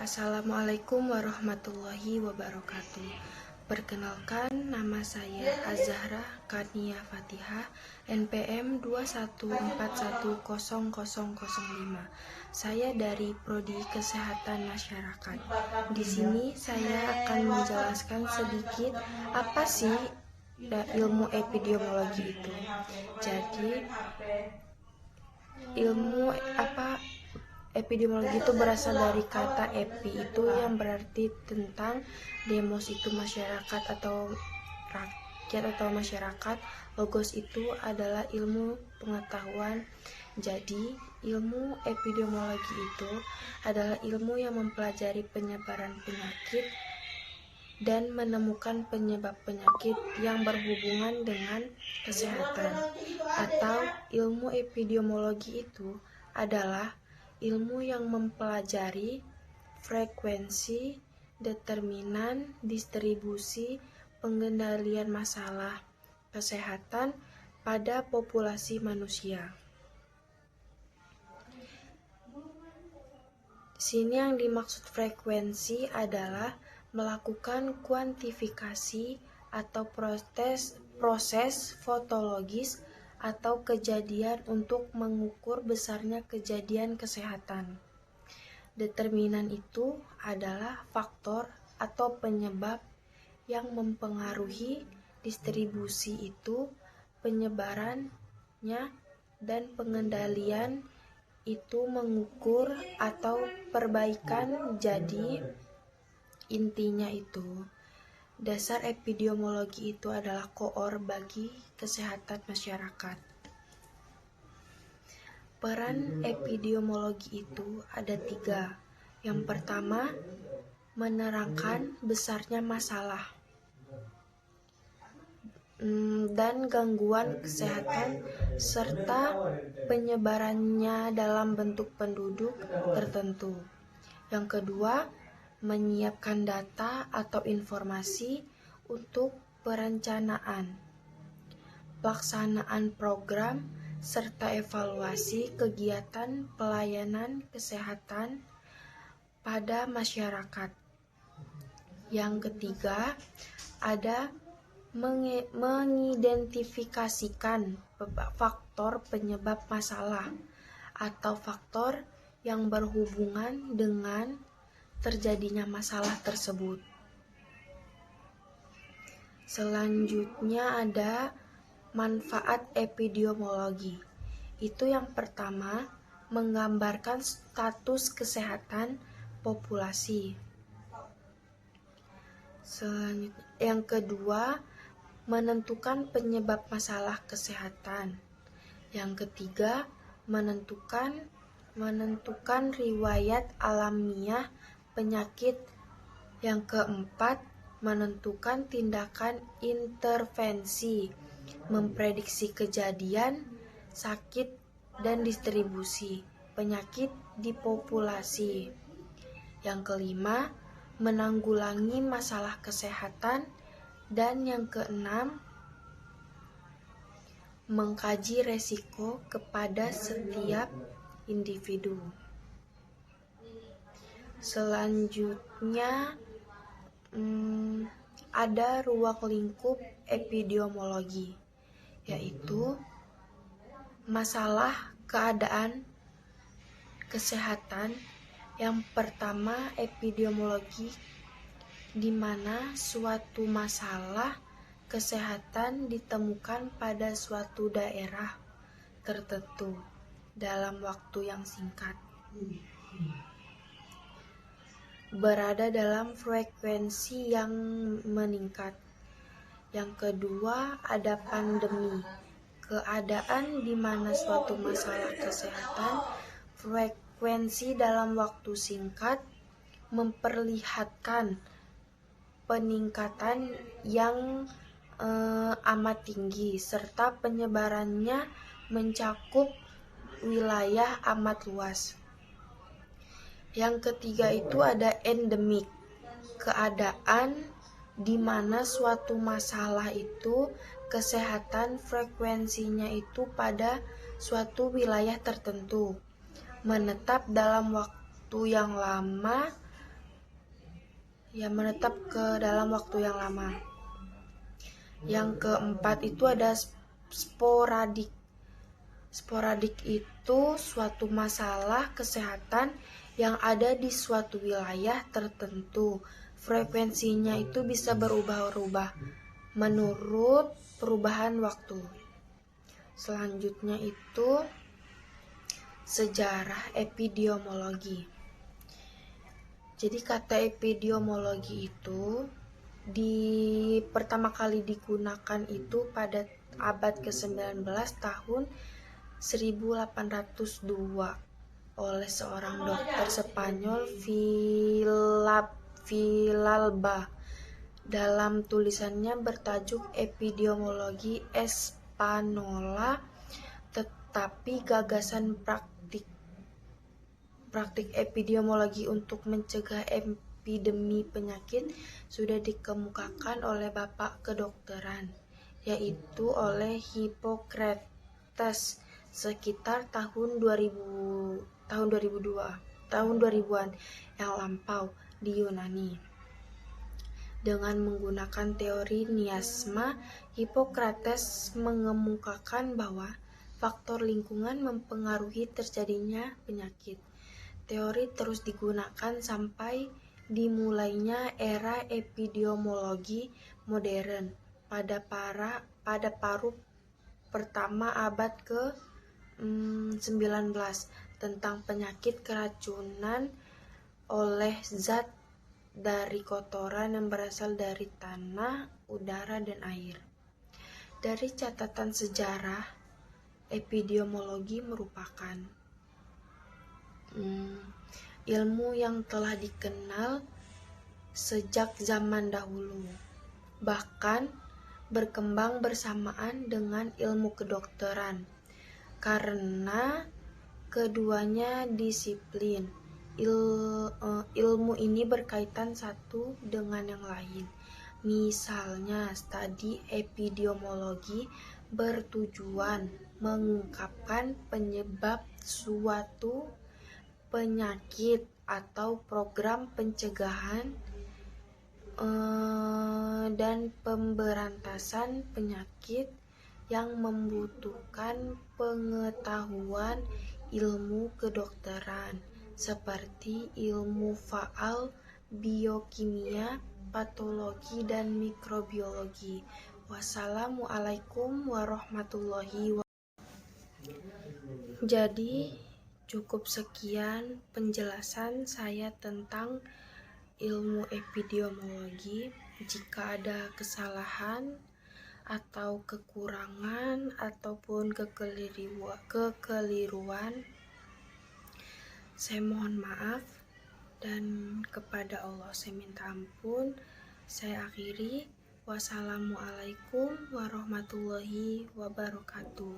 Assalamualaikum warahmatullahi wabarakatuh. Perkenalkan, nama saya Azahra Kania Fatihah, NPM 214100005. Saya dari Prodi Kesehatan Masyarakat. Di sini saya akan menjelaskan sedikit apa sih ilmu epidemiologi itu. Jadi, epidemiologi itu berasal dari kata epi, itu yang berarti tentang, demos itu masyarakat atau rakyat atau masyarakat, logos itu adalah ilmu pengetahuan. Jadi ilmu epidemiologi itu adalah ilmu yang mempelajari penyebaran penyakit dan menemukan penyebab penyakit yang berhubungan dengan kesehatan. Atau ilmu epidemiologi itu adalah ilmu yang mempelajari frekuensi, determinan, distribusi, pengendalian masalah kesehatan pada populasi manusia. Di sini yang dimaksud frekuensi adalah melakukan kuantifikasi atau proses fotologis atau kejadian untuk mengukur besarnya kejadian kesehatan. Determinan itu adalah faktor atau penyebab yang mempengaruhi distribusi itu, penyebarannya, dan pengendalian itu mengukur atau perbaikan. Jadi intinya itu, dasar epidemiologi itu adalah koor bagi kesehatan masyarakat. Peran epidemiologi itu ada 3. Yang pertama, menerangkan besarnya masalah dan gangguan kesehatan serta penyebarannya dalam bentuk penduduk tertentu. Yang kedua, menyiapkan data atau informasi untuk perencanaan, pelaksanaan program, serta evaluasi kegiatan pelayanan kesehatan pada masyarakat. Yang ketiga, ada mengidentifikasikan faktor penyebab masalah atau faktor yang berhubungan dengan terjadinya masalah tersebut. Selanjutnya ada manfaat epidemiologi. Itu yang pertama, menggambarkan status kesehatan populasi. Yang kedua, menentukan penyebab masalah kesehatan. Yang ketiga, menentukan riwayat alamiah penyakit. Yang keempat, menentukan tindakan intervensi, memprediksi kejadian, sakit, dan distribusi penyakit di populasi. Yang kelima, menanggulangi masalah kesehatan. Dan yang keenam, mengkaji resiko kepada setiap individu. Selanjutnya ada ruang lingkup epidemiologi, yaitu masalah keadaan kesehatan. Yang pertama, epidemiologi, di mana suatu masalah kesehatan ditemukan pada suatu daerah tertentu dalam waktu yang singkat, berada dalam frekuensi yang meningkat. Yang kedua, ada pandemi, keadaan di mana suatu masalah kesehatan frekuensi dalam waktu singkat memperlihatkan peningkatan yang amat tinggi serta penyebarannya mencakup wilayah amat luas. Yang ketiga itu ada endemik, keadaan di mana suatu masalah itu kesehatan frekuensinya itu pada suatu wilayah tertentu, menetap dalam waktu yang lama yang menetap ke dalam waktu yang lama. Yang keempat itu ada sporadik. Sporadik itu suatu masalah kesehatan yang ada di suatu wilayah tertentu. Frekuensinya itu bisa berubah-ubah menurut perubahan waktu. Selanjutnya itu sejarah epidemiologi. Jadi kata epidemiologi itu pertama kali digunakan itu pada abad ke-19 tahun 1802 oleh seorang dokter Spanyol Villalba. Dalam tulisannya bertajuk Epidemiologi Espanola, tetapi gagasan praktik epidemiologi untuk mencegah epidemi penyakit sudah dikemukakan oleh Bapak Kedokteran, yaitu oleh Hippocrates sekitar tahun 2000-an yang lampau di Yunani. Dengan menggunakan teori miasma, Hippocrates mengemukakan bahwa faktor lingkungan mempengaruhi terjadinya penyakit. Teori terus digunakan sampai dimulainya era epidemiologi modern pada paruh pertama abad ke-19 tentang penyakit keracunan oleh zat dari kotoran yang berasal dari tanah, udara, dan air. Dari catatan sejarah, epidemiologi merupakan ilmu yang telah dikenal sejak zaman dahulu, bahkan berkembang bersamaan dengan ilmu kedokteran karena keduanya disiplin. Ilmu ini berkaitan satu dengan yang lain. Misalnya, studi epidemiologi bertujuan mengungkapkan penyebab suatu penyakit atau program pencegahan dan pemberantasan penyakit yang membutuhkan pengetahuan ilmu kedokteran seperti ilmu faal, biokimia, patologi, dan mikrobiologi. Wassalamualaikum warahmatullahi wabarakatuh. Jadi cukup sekian penjelasan saya tentang ilmu epidemiologi. Jika ada kesalahan atau kekurangan ataupun kekeliruan, saya mohon maaf, dan kepada Allah saya minta ampun. Saya akhiri. Wassalamualaikum warahmatullahi wabarakatuh.